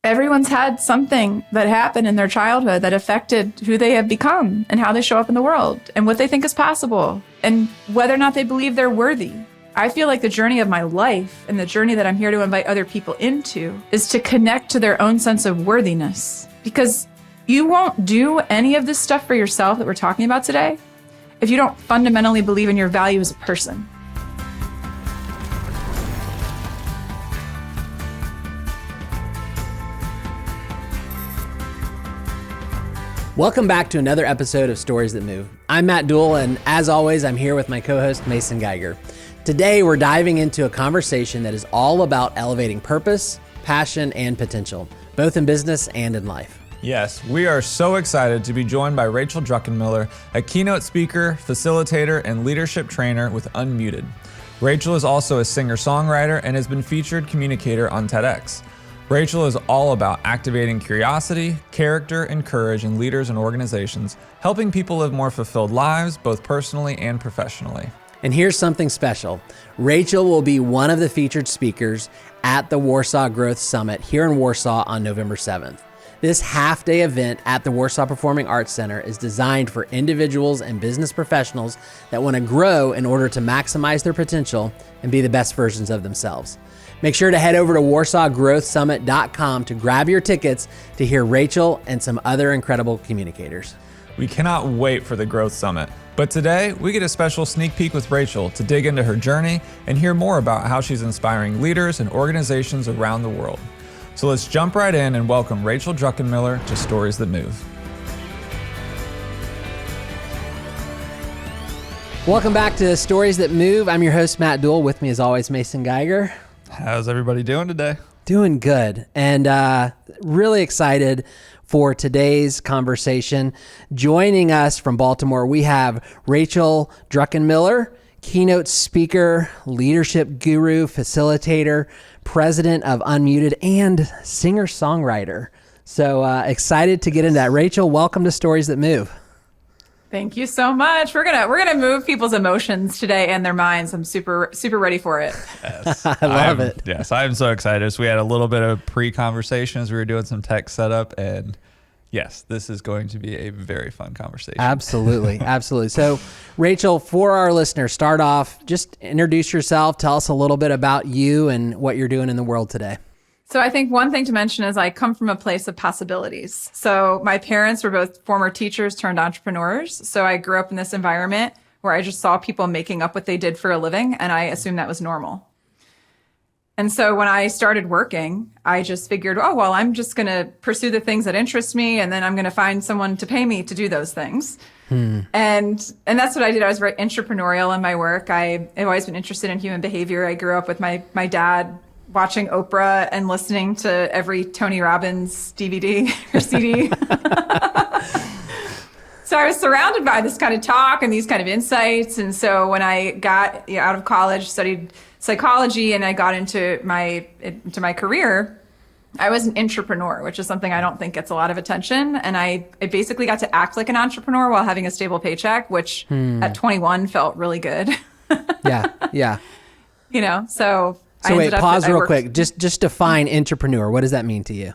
Everyone's had something that happened in their childhood that affected who they have become and how they show up in the world and what they think is possible and whether or not they believe they're worthy. I feel like the journey of my life and the journey that I'm here to invite other people into is to connect to their own sense of worthiness, because you won't do any of this stuff for yourself that we're talking about today if you don't fundamentally believe in your value as a person. Welcome back to another episode of Stories That Move. I'm Matt Duell, and as always, I'm here with my co-host, Mason Geiger. Today, we're diving into a conversation that is all about elevating purpose, passion, and potential, both in business and in life. Yes, we are so excited to be joined by Rachel Druckenmiller, a keynote speaker, facilitator, and leadership trainer with Unmuted. Rachel is also a singer-songwriter and has been featured communicator on TEDx. Rachel is all about activating curiosity, character, and courage in leaders and organizations, helping people live more fulfilled lives, both personally and professionally. And here's something special. Rachel will be one of the featured speakers at the Warsaw Growth Summit here in Warsaw on November 7th. This half-day event at the Warsaw Performing Arts Center is designed for individuals and business professionals that want to grow in order to maximize their potential and be the best versions of themselves. Make sure to head over to warsawgrowthsummit.com to grab your tickets to hear Rachel and some other incredible communicators. We cannot wait for the Growth Summit. But today, we get a special sneak peek with Rachel to dig into her journey and hear more about how she's inspiring leaders and organizations around the world. So let's jump right in and welcome Rachel Druckenmiller to Stories That Move. Welcome back to Stories That Move. I'm your host, Matt Duell. With me, as always, Mason Geiger. How's everybody doing today? Doing good, and really excited for today's conversation. Joining us from Baltimore, we have Rachel Druckenmiller, keynote speaker, leadership guru, facilitator, president of Unmuted, and singer-songwriter. So excited to get into that. Rachel, welcome to Stories That Move. Thank you so much. We're gonna move people's emotions today and their minds. I'm super ready for it. Yes. I love it. Yes, I'm so excited. So we had a little bit of pre-conversation as we were doing some tech setup, and yes, this is going to be a very fun conversation. Absolutely. Absolutely. So Rachel, for our listeners, start off, just introduce yourself. Tell us a little bit about you and what you're doing in the world today. So I think one thing to mention is I come from a place of possibilities. So my parents were both former teachers turned entrepreneurs. So I grew up in this environment where I just saw people making up what they did for a living, and I assumed that was normal. And so when I started working, I just figured, oh, well, I'm just going to pursue the things that interest me, and then I'm going to find someone to pay me to do those things. And that's what I did. I was very entrepreneurial in my work. I've always been interested in human behavior. I grew up with my dad watching Oprah and listening to every Tony Robbins DVD or CD. So I was surrounded by this kind of talk and these kind of insights. And so when I got out of college, studied psychology, and I got into my career, I was an entrepreneur, which is something I don't think gets a lot of attention. And I basically got to act like an entrepreneur while having a stable paycheck, which at 21 felt really good. Yeah. So wait, pause real quick. Just define entrepreneur. What does that mean to you?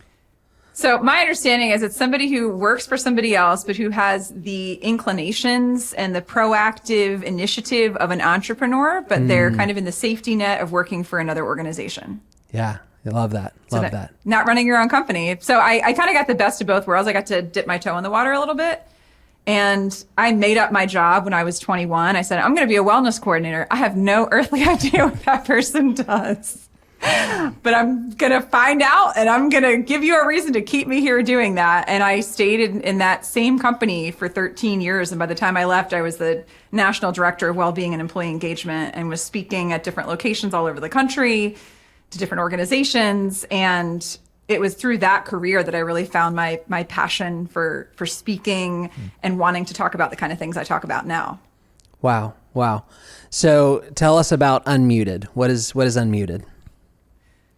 So my understanding is it's somebody who works for somebody else, but who has the inclinations and the proactive initiative of an entrepreneur, but they're kind of in the safety net of working for another organization. Yeah, I love that. Love that. Not running your own company. So I kind of got the best of both worlds. I got to dip my toe in the water a little bit. And I made up my job when I was 21. I said, I'm going to be a wellness coordinator. I have no earthly idea what that person does. But I'm going to find out, and I'm going to give you a reason to keep me here doing that. And I stayed in that same company for 13 years. And by the time I left, I was the national director of wellbeing and employee engagement and was speaking at different locations all over the country to different organizations. And it was through that career that I really found my passion for speaking and wanting to talk about the kind of things I talk about now. Wow. So tell us about Unmuted. What is Unmuted?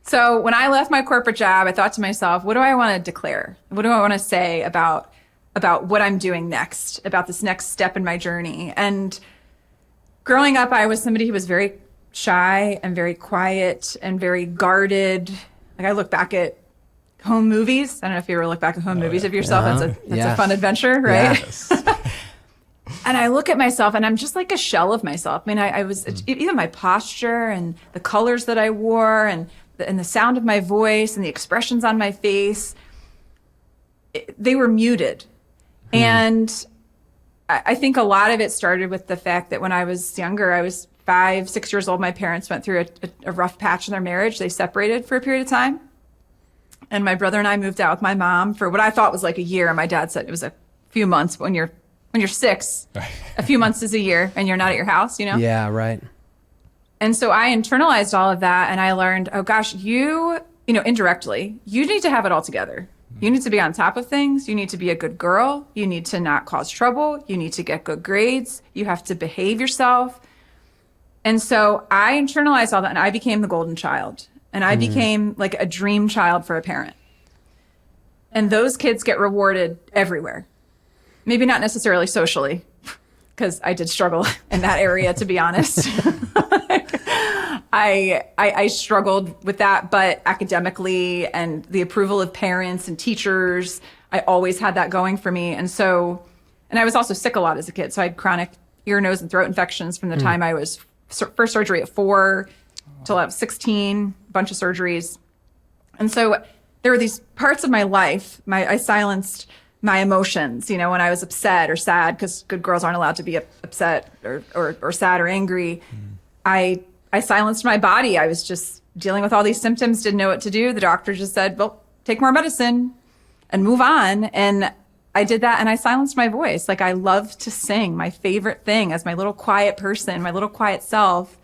So when I left my corporate job, I thought to myself, what do I want to declare? What do I want to say about what I'm doing next, about this next step in my journey? And growing up, I was somebody who was very shy and very quiet and very guarded. Like I look back at home movies. I don't know if you ever look back at home movies of yourself. Uh-huh. That's a fun adventure, right? Yes. And I look at myself and I'm just like a shell of myself. I mean, I was, even my posture and the colors that I wore and the sound of my voice and the expressions on my face, they were muted. And I think a lot of it started with the fact that when I was younger, I was 5, 6 years old. My parents went through a rough patch in their marriage. They separated for a period of time. And my brother and I moved out with my mom for what I thought was like a year. And my dad said it was a few months. But when you're 6, a few months is a year and you're not at your house, you know? Yeah, right. And so I internalized all of that and I learned, oh gosh, indirectly, you need to have it all together. You need to be on top of things. You need to be a good girl. You need to not cause trouble. You need to get good grades. You have to behave yourself. And so I internalized all that and I became the golden child. And I became like a dream child for a parent. And those kids get rewarded everywhere. Maybe not necessarily socially, because I did struggle in that area, to be honest. I struggled with that, but academically and the approval of parents and teachers, I always had that going for me. And I was also sick a lot as a kid. So I had chronic ear, nose, and throat infections from the time I was first surgery at 4 till I was 16, a bunch of surgeries. And so there were these parts of my life, I silenced my emotions, when I was upset or sad, because good girls aren't allowed to be upset or sad or angry. I silenced my body. I was just dealing with all these symptoms, didn't know what to do. The doctor just said, well, take more medicine and move on. And I did that and I silenced my voice. Like I love to sing. My favorite thing as my little quiet person, my little quiet self,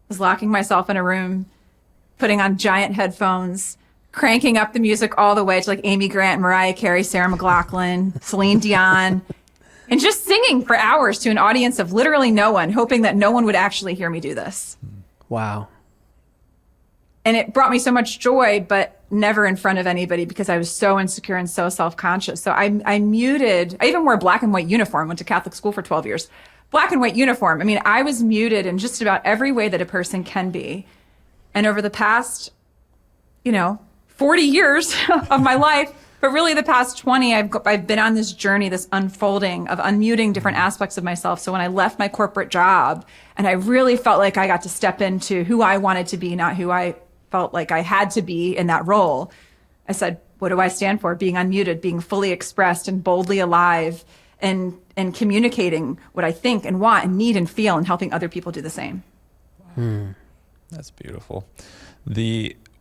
was locking myself in a room, putting on giant headphones, cranking up the music all the way to like Amy Grant, Mariah Carey, Sarah McLachlan, Celine Dion, and just singing for hours to an audience of literally no one, hoping that no one would actually hear me do this. Wow. And it brought me so much joy, but never in front of anybody because I was so insecure and so self-conscious. So I muted. I even wore a black and white uniform, went to Catholic school for 12 years. Black and white uniform. I mean, I was muted in just about every way that a person can be. And over the past, 40 years of my life, but really the past 20, I've been on this journey, this unfolding of unmuting different aspects of myself. So when I left my corporate job and I really felt like I got to step into who I wanted to be, not who I felt like I had to be in that role, I said, what do I stand for? Being unmuted, being fully expressed and boldly alive and communicating what I think and want and need and feel and helping other people do the same. That's beautiful.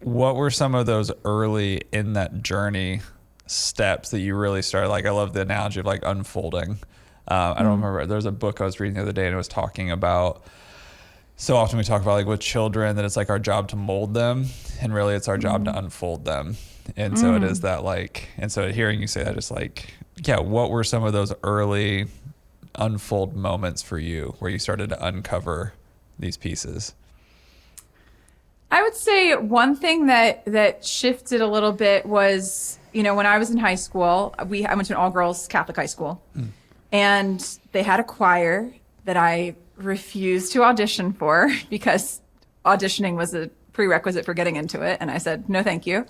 What were some of those early in that journey steps that you really started? Like, I love the analogy of like unfolding. I don't remember. There was a book I was reading the other day and it was talking about, so often we talk about like with children that it's like our job to mold them and really it's our job to unfold them. And so it is that like, and so hearing you say that, just like, yeah, what were some of those early unfold moments for you where you started to uncover these pieces? I would say one thing that shifted a little bit was, when I was in high school, I went to an all-girls Catholic high school, and they had a choir that I refused to audition for because auditioning was a prerequisite for getting into it, and I said, no, thank you.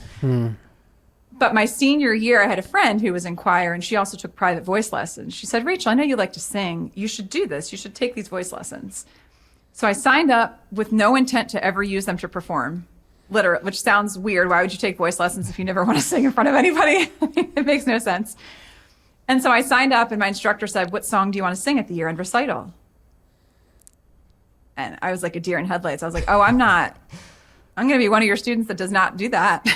But my senior year, I had a friend who was in choir, and she also took private voice lessons. She said, Rachel, I know you like to sing. You should do this. You should take these voice lessons. So I signed up with no intent to ever use them to perform, literally, which sounds weird. Why would you take voice lessons if you never want to sing in front of anybody? It makes no sense. And so I signed up and my instructor said, what song do you want to sing at the year-end recital? And I was like a deer in headlights. I was like, oh, I'm going to be one of your students that does not do that.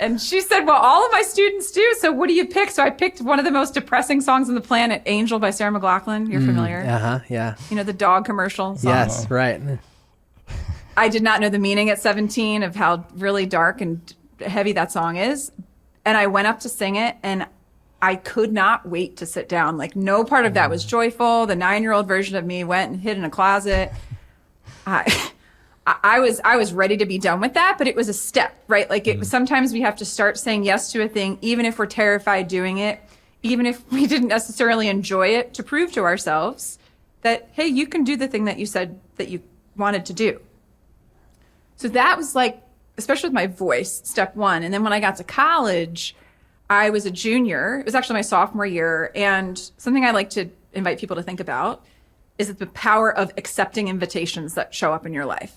And she said, well, all of my students do. So what do you pick? So I picked one of the most depressing songs on the planet, Angel by Sarah McLachlan. You're familiar? Uh-huh, yeah. The dog commercial song. Yes, right. I did not know the meaning at 17 of how really dark and heavy that song is. And I went up to sing it and I could not wait to sit down. Like no part of that was joyful. The 9-year-old version of me went and hid in a closet. I was ready to be done with that, but it was a step, right? Like sometimes we have to start saying yes to a thing, even if we're terrified doing it, even if we didn't necessarily enjoy it, to prove to ourselves that, hey, you can do the thing that you said that you wanted to do. So that was like especially with my voice, step one. And then when I got to college, I was a junior. It was actually my sophomore year. And something I like to invite people to think about is the power of accepting invitations that show up in your life.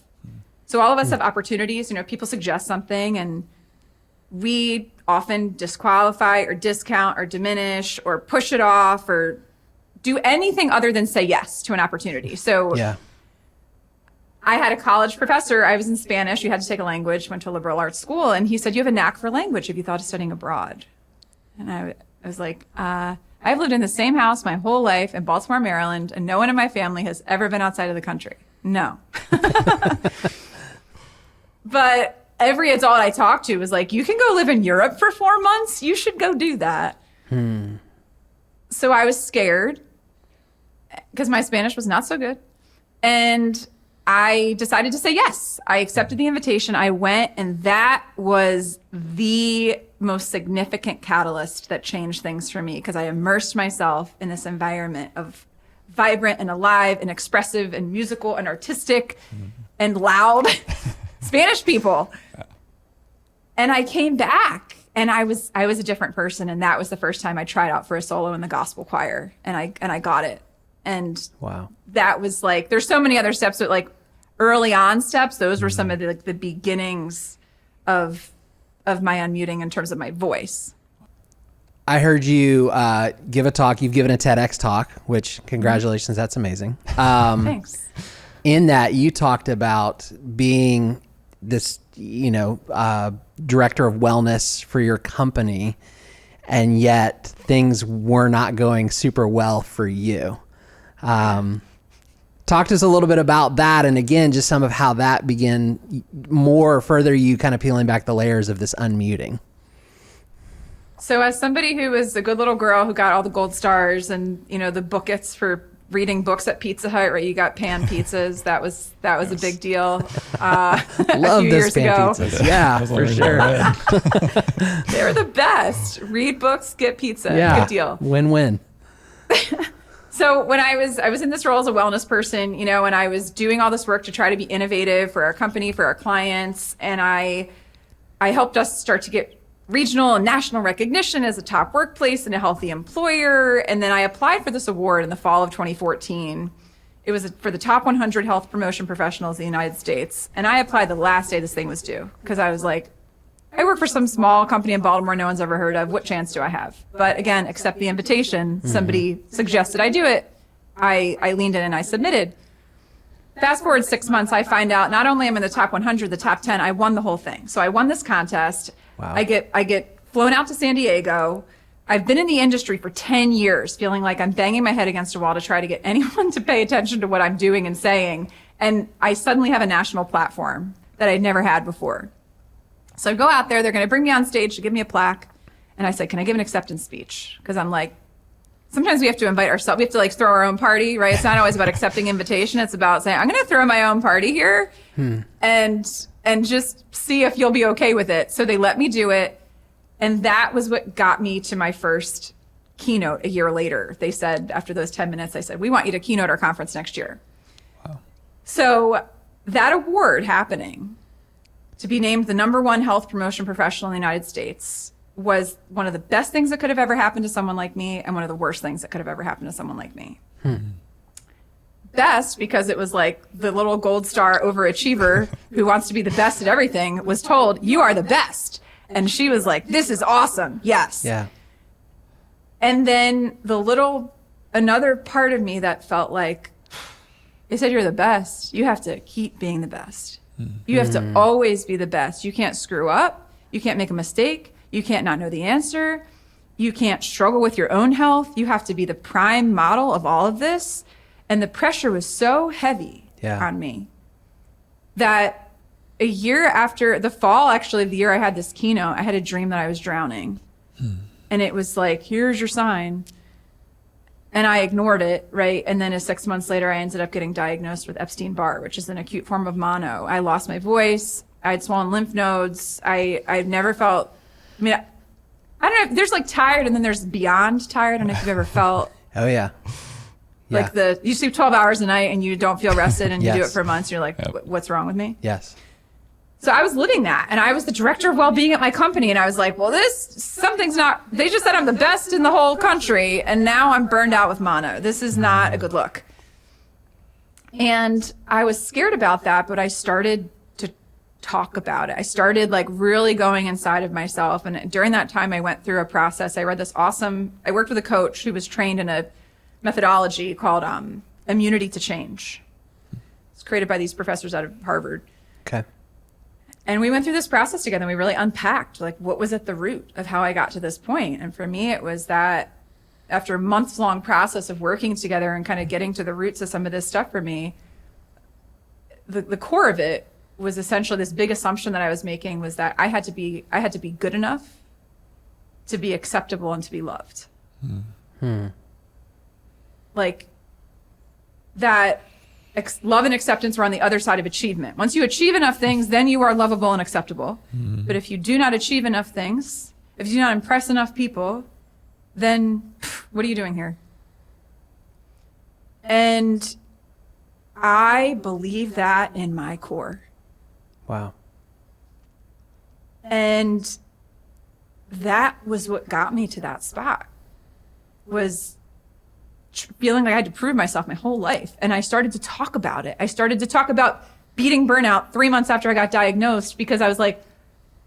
So all of us have opportunities. You know, people suggest something and we often disqualify or discount or diminish or push it off or do anything other than say yes to an opportunity. So Yeah. I had a college professor. I was in Spanish. You had to take a language, went to a liberal arts school. And he said, you have a knack for language. Have you thought of studying abroad? And I was like, I've lived in the same house my whole life in Baltimore, Maryland, and no one in my family has ever been outside of the country. No. But every adult I talked to was like, you can go live in Europe for 4 months. You should go do that. So I was scared because my Spanish was not so good. And I decided to say yes. I accepted the invitation. I went, and that was the most significant catalyst that changed things for me because I immersed myself in this environment of vibrant and alive and expressive and musical and artistic and loud Spanish people. And I came back and I was a different person. And that was the first time I tried out for a solo in the gospel choir, and I got it. And Wow. that was like, there's so many other steps, but like early on steps, those were some of the, like, the beginnings of my unmuting in terms of my voice. I heard you give a talk. You've given a TEDx talk, which congratulations, that's amazing. Thanks. In that you talked about being this, director of wellness for your company, and yet things were not going super well for you. Talk to us a little bit about that. And again, just some of how that began further you kind of peeling back the layers of this unmuting. So as somebody who was a good little girl who got all the gold stars and, the bookets for reading books at Pizza Hut, right? You got pan pizzas. That was a big deal. Love a few those years pan ago. pizzas. Yeah, for sure. They were the best. Read books, get pizza. Yeah. Good deal. Win-win. So when I was in this role as a wellness person, and I was doing all this work to try to be innovative for our company, for our clients, and I helped us start to get regional and national recognition as a top workplace and a healthy employer. And then I applied for this award in the fall of 2014. It was for the top 100 health promotion professionals in the United States. And I applied the last day this thing was due because I was like, I work for some small company in Baltimore no one's ever heard of. What chance do I have? But again, accept the invitation. Somebody suggested I do it. I leaned in and I submitted. Fast forward 6 months, I find out not only am I in the top 100, the top 10, I won the whole thing. So I won this contest. Wow. I get flown out to San Diego. I've been in the industry for 10 years, feeling like I'm banging my head against a wall to try to get anyone to pay attention to what I'm doing and saying. And I suddenly have a national platform that I'd never had before. So I go out there, they're going to bring me on stage to give me a plaque. And I said, can I give an acceptance speech? Because I'm like, sometimes we have to invite ourselves. We have to like throw our own party, right? It's not always about accepting invitation. It's about saying, I'm going to throw my own party here and just see if you'll be okay with it. So they let me do it. And that was what got me to my first keynote a year later. They said, after those 10 minutes, they said, we want you to keynote our conference next year. Wow. So that award happening to be named the #1 health promotion professional in the United States was one of the best things that could have ever happened to someone like me and one of the worst things that could have ever happened to someone like me. Best because it was like the little gold star overachiever who wants to be the best at everything was told, you are the best. And she was like, this is awesome. Yes. Yeah. And then another part of me that felt like, they said you're the best. You have to keep being the best. You have to always be the best. You can't screw up. You can't make a mistake. You can't not know the answer. You can't struggle with your own health. You have to be the prime model of all of this. And the pressure was so heavy on me that a year after the fall, actually, of the year I had this keynote, I had a dream that I was drowning. And it was like, here's your sign. And I ignored it, right? And then 6 months later, I ended up getting diagnosed with Epstein-Barr, which is an acute form of mono. I lost my voice. I had swollen lymph nodes. I've never felt, I don't know, there's like tired and then there's beyond tired. I don't know if you've ever felt Oh, yeah. like you sleep 12 hours a night and you don't feel rested and you do Yes. it for months. You're like, what's wrong with me? Yes. So I was living that, and I was the director of wellbeing at my company, and I was like, well, something's not, they just said I'm the best in the whole country, and now I'm burned out with mono. This is not a good look. And I was scared about that, but I started to talk about it. I started like really going inside of myself. And during that time, I went through a process. I worked with a coach who was trained in a methodology called immunity to change. It's created by these professors out of Harvard. Okay. And we went through this process together, and we really unpacked like what was at the root of how I got to this point. And for me, it was that after a months-long process of working together and kind of getting to the roots of some of this stuff for me, the core of it was essentially this big assumption that I was making was that I had to be good enough to be acceptable and to be loved. Like that love and acceptance were on the other side of achievement. Once you achieve enough things, then you are lovable and acceptable. But if you do not achieve enough things, if you do not impress enough people, then what are you doing here? And I believe that in my core. Wow. And that was what got me to that spot, was feeling like I had to prove myself my whole life. And I started to talk about it. I started to talk about beating burnout 3 months after I got diagnosed, because I was like,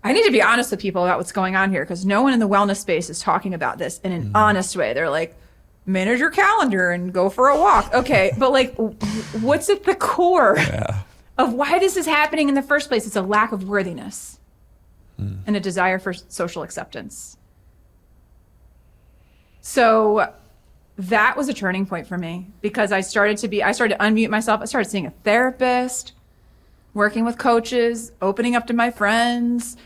I need to be honest with people about what's going on here, because no one in the wellness space is talking about this in an honest way. They're like, manage your calendar and go for a walk. Okay, but like, what's at the core of why this is happening in the first place? It's a lack of worthiness and a desire for social acceptance. So that was a turning point for me, because I started to unmute myself. I started seeing a therapist, working with coaches, opening up to my friends,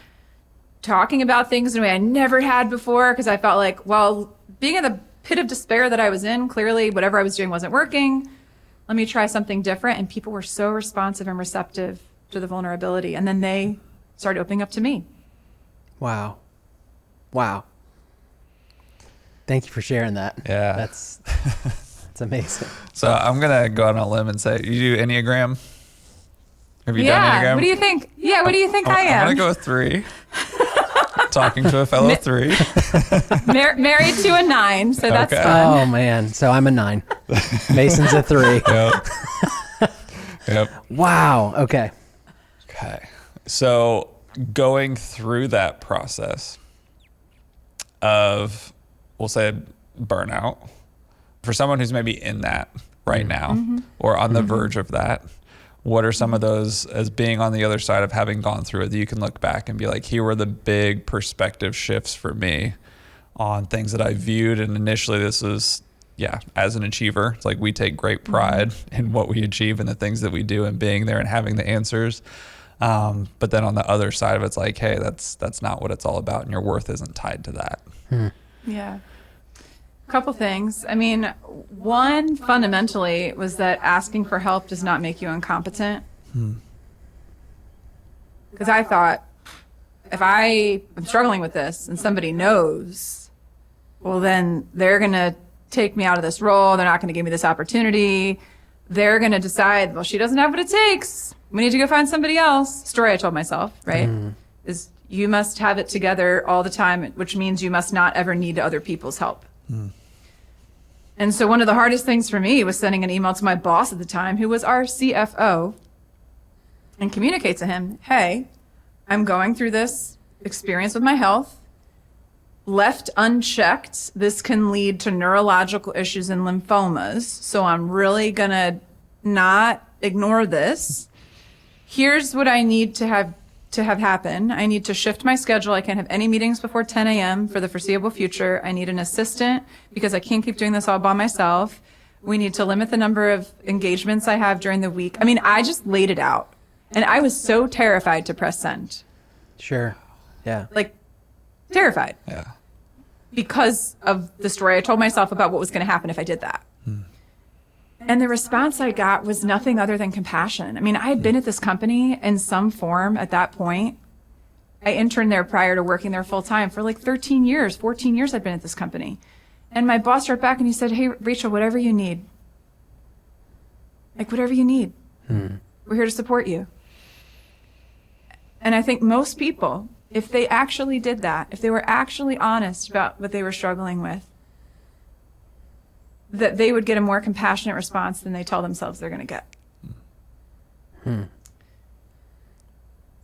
talking about things in a way I never had before, because I felt like, well, being in the pit of despair that I was in, clearly whatever I was doing wasn't working. Let me try something different. And people were so responsive and receptive to the vulnerability. And then they started opening up to me. Wow. Thank you for sharing that. Yeah. That's amazing. So I'm going to go out on a limb and say, you do Enneagram? Have you done Enneagram? What do you think? Yeah, what do you think I am? I'm going to go with 3. Talking to a fellow 3. Married to a 9, so that's Okay. fun. Oh man. So I'm a 9. Mason's a 3. Yep. Wow. Okay. So going through that process of, we'll say, burnout, for someone who's maybe in that right now or on the verge of that, what are some of those, as being on the other side of having gone through it, that you can look back and be like, here were the big perspective shifts for me on things that I viewed? And initially this was, as an achiever, it's like we take great pride in what we achieve and the things that we do and being there and having the answers. But then on the other side of it, it's like, hey, that's not what it's all about, and your worth isn't tied to that. Yeah. A couple things. I mean, one, fundamentally, was that asking for help does not make you incompetent. Because I thought, if I am struggling with this and somebody knows, well, then they're going to take me out of this role. They're not going to give me this opportunity. They're going to decide, well, she doesn't have what it takes. We need to go find somebody else. Story I told myself, right? Is you must have it together all the time, which means you must not ever need other people's help. And so one of the hardest things for me was sending an email to my boss at the time, who was our CFO, and communicate to him, hey, I'm going through this experience with my health. Left unchecked, this can lead to neurological issues and lymphomas. So I'm really going to not ignore this. Here's what I need to have happen. I need to shift my schedule. I can't have any meetings before 10 a.m. for the foreseeable future. I need an assistant because I can't keep doing this all by myself. We need to limit the number of engagements I have during the week. I mean, I just laid it out. And I was so terrified to press send. Sure. Yeah. Like, terrified. Yeah. Because of the story I told myself about what was going to happen if I did that. And the response I got was nothing other than compassion. I mean, I had been at this company in some form at that point. I interned there prior to working there full time for like 13 years, 14 years I'd been at this company. And my boss wrote back and he said, hey, Rachel, whatever you need. Like, whatever you need. We're here to support you. And I think most people, if they actually did that, if they were actually honest about what they were struggling with, that they would get a more compassionate response than they tell themselves they're going to get.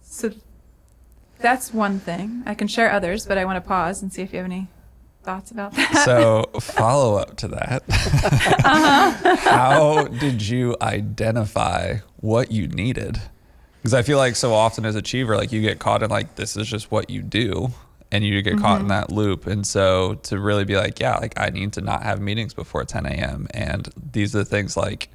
So that's one thing. I can share others, but I want to pause and see if you have any thoughts about that. So follow up to that. How did you identify what you needed? Because I feel like so often as achiever, like you get caught in like, this is just what you do. And you get caught in that loop. And so to really be like, yeah, like I need to not have meetings before 10 a.m. And these are the things like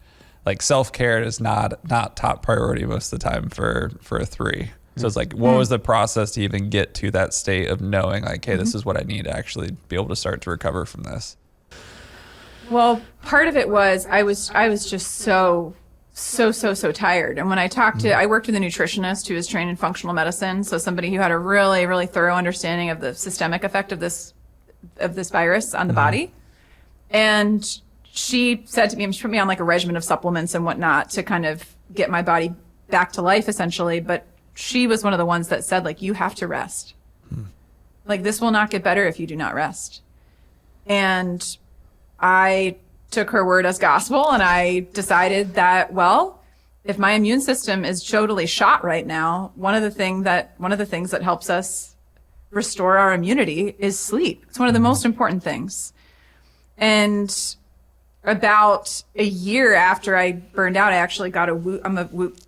self-care is not top priority most of the time for a 3. So it's like, what was the process to even get to that state of knowing like, hey, this is what I need to actually be able to start to recover from this? Well, part of it was I was just so tired. And when I talked to, I worked with a nutritionist who was trained in functional medicine. So somebody who had a really, really thorough understanding of the systemic effect of this virus on the body. And she said to me, she put me on like a regimen of supplements and whatnot to kind of get my body back to life essentially. But she was one of the ones that said like, you have to rest. Like this will not get better if you do not rest. And I took her word as gospel, and I decided that, well, if my immune system is totally shot right now, one of the things that helps us restore our immunity is sleep. It's one of the most important things. And about a year after I burned out, I actually got I'm a Whoop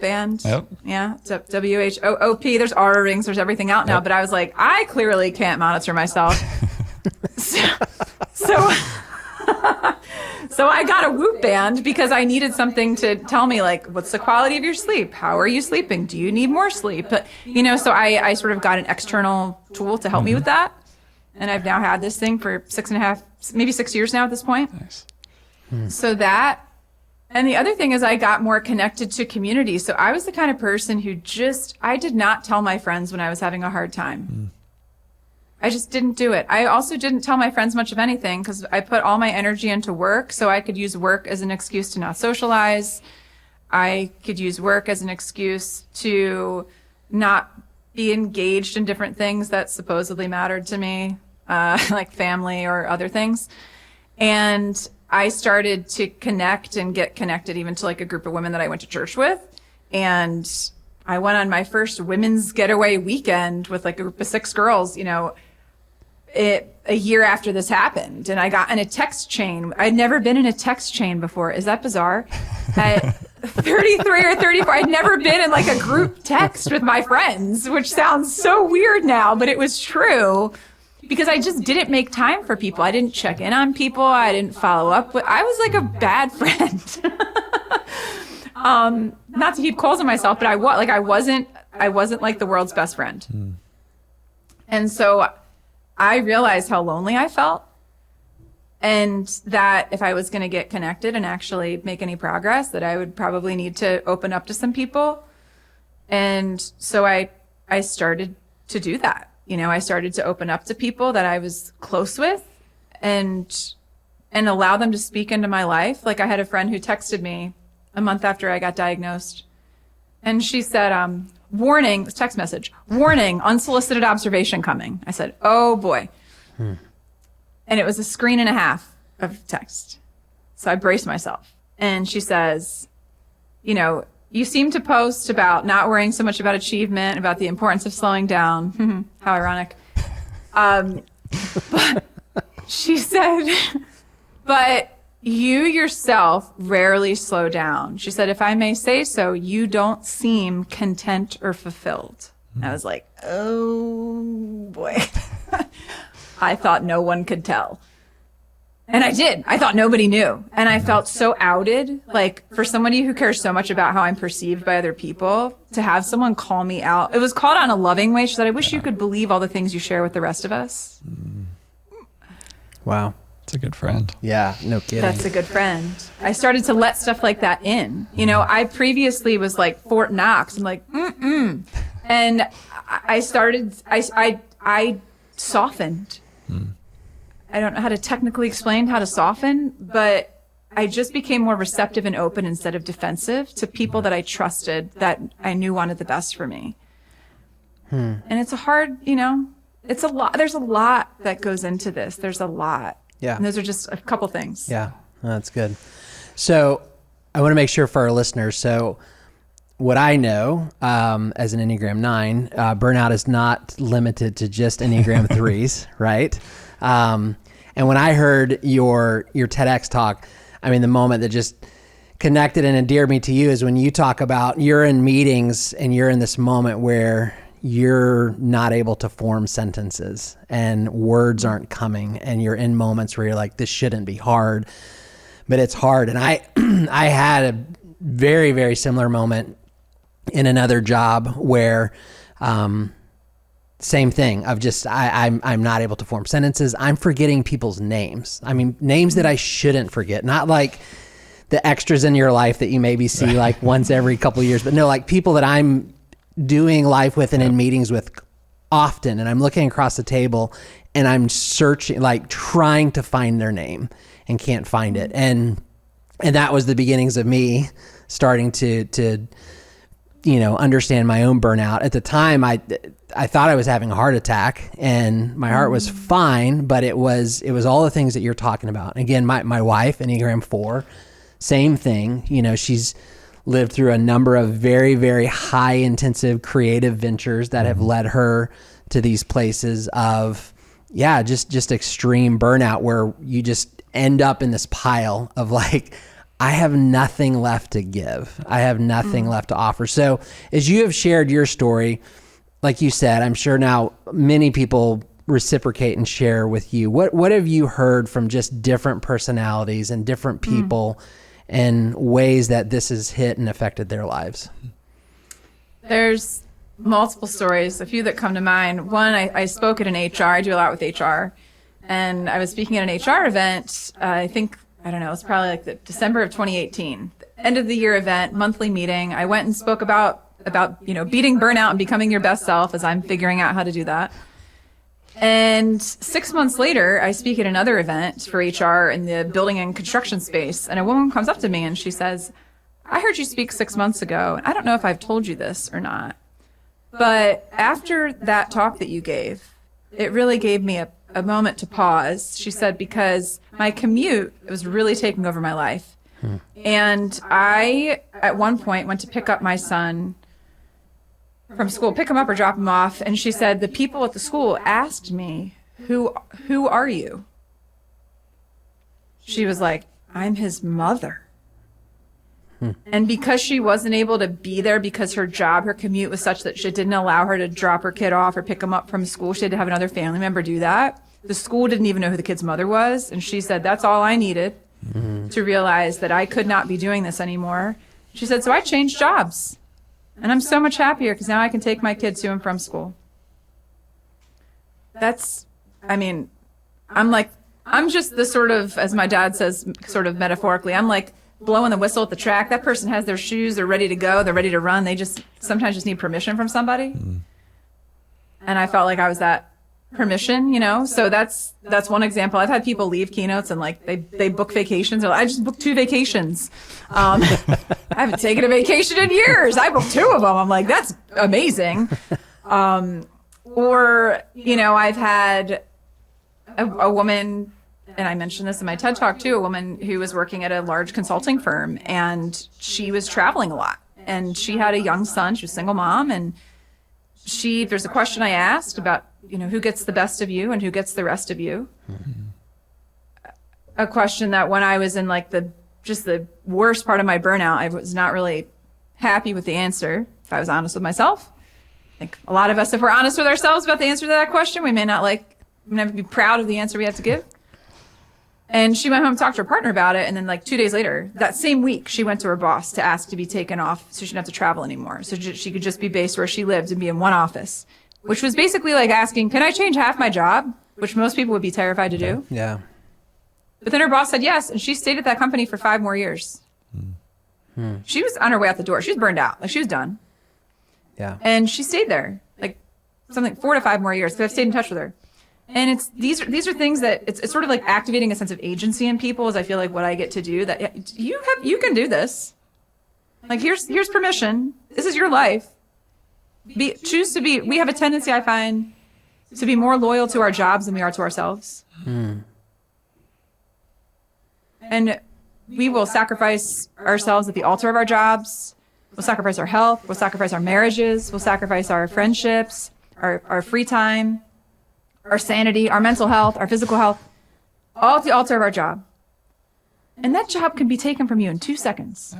band. Yep. Yeah. It's a WHOOP. There's Aura rings. There's everything out now. Yep. But I was like, I clearly can't monitor myself. So I got a Whoop band because I needed something to tell me like, what's the quality of your sleep? How are you sleeping? Do you need more sleep? But, so I sort of got an external tool to help me with that. And I've now had this thing for 6.5, maybe 6 years now at this point. Nice. So that, and the other thing is I got more connected to community. So I was the kind of person who I did not tell my friends when I was having a hard time. I just didn't do it. I also didn't tell my friends much of anything because I put all my energy into work. So I could use work as an excuse to not socialize. I could use work as an excuse to not be engaged in different things that supposedly mattered to me, like family or other things. And I started to connect and get connected even to like a group of women that I went to church with. And I went on my first women's getaway weekend with like a group of 6 girls, a year after this happened. And I got in a text chain. I'd never been in a text chain before. Is that bizarre? At 33 or 34, I'd never been in like a group text with my friends, which sounds so weird now, but it was true because I just didn't make time for people. I didn't check in on people. I didn't follow up. I was like a bad friend. Not to heap coals on myself, but I wasn't like the world's best friend. And so I realized how lonely I felt, and that if I was going to get connected and actually make any progress, that I would probably need to open up to some people. And so I started to do that. I started to open up to people that I was close with and allow them to speak into my life. Like I had a friend who texted me a month after I got diagnosed, and she said, warning, text message, warning, unsolicited observation coming. I said, oh boy. And it was a screen and a half of text. So I braced myself. And she says, you seem to post about not worrying so much about achievement, about the importance of slowing down. How ironic. But she said, but you yourself rarely slow down. She said, if I may say so, you don't seem content or fulfilled. I was like, oh boy. I thought no one could tell. And I did. I thought nobody knew. And I felt so outed. Like for somebody who cares so much about how I'm perceived by other people, to have someone call me out. It was called out in a loving way. She said, I wish you could believe all the things you share with the rest of us. Wow. It's a good friend. Yeah, no kidding. That's a good friend. I started to let stuff like that in. I previously was like Fort Knox. I'm like, And I softened. I don't know how to technically explain how to soften, but I just became more receptive and open instead of defensive to people that I trusted, that I knew wanted the best for me. And it's a hard, you know, it's a lot. There's a lot that goes into this. There's a lot. Yeah. And those are just a couple things. Yeah, that's good. So I want to make sure for our listeners. So what I know as an Enneagram 9, burnout is not limited to just Enneagram 3s, right? And when I heard your TEDx talk, I mean, the moment that just connected and endeared me to you is when you talk about you're in meetings and you're in this moment where you're not able to form sentences and words aren't coming, and you're in moments where you're like, this shouldn't be hard, but it's hard. And I I had a very, very similar moment in another job where same thing of just I'm not able to form sentences. I'm forgetting people's names. I mean, names that I shouldn't forget, not like the extras in your life that you maybe see like once every couple of years, but no, like people that I'm doing life with and in meetings with often. And I'm looking across the table and I'm searching, like trying to find their name and can't find it. And that was the beginnings of me starting to, you know, understand my own burnout. At the time, I thought I was having a heart attack and my heart was fine, but it was all the things that you're talking about. Again, my wife, Enneagram 4, same thing. You know, she's lived through a number of very, very high intensive creative ventures that have led her to these places of, just extreme burnout where you just end up in this pile of like, I have nothing left to give. I have nothing left to offer. So as you have shared your story, like you said, I'm sure now many people reciprocate and share with you. What have you heard from just different personalities and different people and ways that this has hit and affected their lives? There's multiple stories, a few that come to mind. One, I spoke at an HR. I do a lot with HR. And I was speaking at an HR event, I think, I don't know, it's probably like the December of 2018, end of the year event, monthly meeting. I went and spoke about, you know, beating burnout and becoming your best self as I'm figuring out how to do that. And 6 months later, I speak at another event for HR in the building and construction space. And a woman comes up to me and she says, I heard you speak 6 months ago. I don't know if I've told you this or not, but after that talk that you gave, it really gave me a moment to pause. She said, because my commute was really taking over my life. And I, at one point, went to pick up my son from school, pick him up or drop him off. And she said, the people at the school asked me, who are you? She was like, I'm his mother. And because she wasn't able to be there because her job, her commute was such that she didn't allow her to drop her kid off or pick him up from school. She had to have another family member do that. The school didn't even know who the kid's mother was. And she said, that's all I needed to realize that I could not be doing this anymore. She said, so I changed jobs. And I'm so much happier because now I can take my kid to and from school. That's, I mean, I'm just the sort of, as my dad says, sort of metaphorically, I'm like blowing the whistle at the track. That person has their shoes, they're ready to go, they're ready to run. They just sometimes just need permission from somebody. And I felt like I was that permission, you know? So that's one example. I've had people leave keynotes and like they book vacations. They're like, I just booked 2 vacations. I haven't taken a vacation in years. I booked 2 of them. I'm like, that's amazing. Or, you know, I've had a woman, and I mentioned this in my TED Talk too, a woman who was working at a large consulting firm and she was traveling a lot and she had a young son. She was a single mom, and there's a question I asked about, you know, who gets the best of you and who gets the rest of you. A question that when I was in like the worst part of my burnout, I was not really happy with the answer, if I was honest with myself. I think a lot of us, if we're honest with ourselves about the answer to that question, we may not be proud of the answer we have to give. And she went home and talked to her partner about it. And then like 2 days later, that same week, she went to her boss to ask to be taken off so she didn't have to travel anymore. So she could just be based where she lived and be in one office, which was basically like asking, can I change half my job? Which most people would be terrified to do. Yeah. But then her boss said yes. And she stayed at that company for 5 more years. She was on her way out the door. She was burned out. Like she was done. Yeah. And she stayed there like something 4 to 5 more years. So I've stayed in touch with her. And these are things that it's sort of like activating a sense of agency in people, is I feel like what I get to do, that you can do this. Like here's permission. This is your life. we have a tendency, I find, to be more loyal to our jobs than we are to ourselves. And we will sacrifice ourselves at the altar of our jobs. We'll sacrifice our health. We'll sacrifice our marriages. We'll sacrifice our friendships, our free time, our sanity, our mental health, our physical health, all at the altar of our job. And that job can be taken from you in 2 seconds.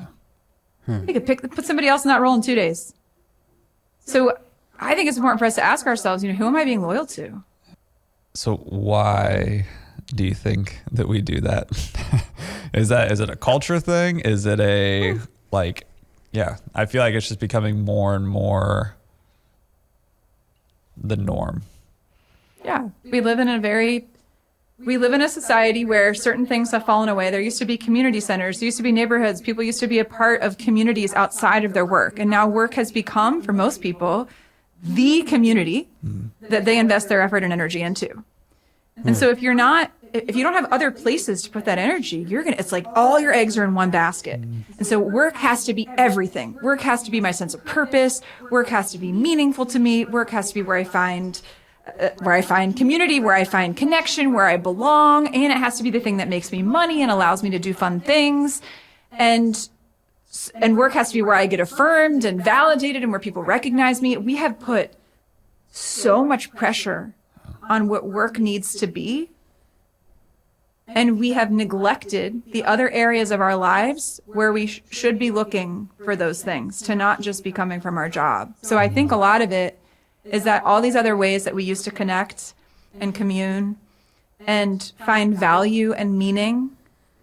You could put somebody else in that role in 2 days. So I think it's important for us to ask ourselves, who am I being loyal to? So why do you think that we do that? Is it a culture thing? Is it I feel like it's just becoming more and more the norm. Yeah. We live in a society where certain things have fallen away. There used to be community centers. There used to be neighborhoods. People used to be a part of communities outside of their work. And now work has become, for most people, the community that they invest their effort and energy into. And so if you don't have other places to put that energy, it's like all your eggs are in one basket. And so work has to be everything. Work has to be my sense of purpose. Work has to be meaningful to me. Work has to be where I find community, where I find connection, where I belong. And it has to be the thing that makes me money and allows me to do fun things. And work has to be where I get affirmed and validated and where people recognize me. We have put so much pressure on what work needs to be. And we have neglected the other areas of our lives where we should be looking for those things, to not just be coming from our job. So I think a lot of it is that all these other ways that we used to connect and commune and find value and meaning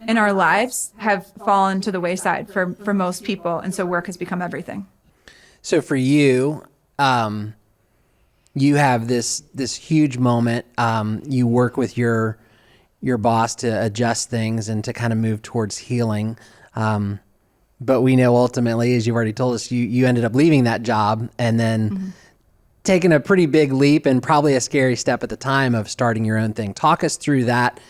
in our lives have fallen to the wayside for most people. And so work has become everything. So for you, you have this huge moment. You work with your boss to adjust things and to kind of move towards healing. But we know ultimately, as you've already told us, you ended up leaving that job and then taking a pretty big leap and probably a scary step at the time of starting your own thing. Talk us through that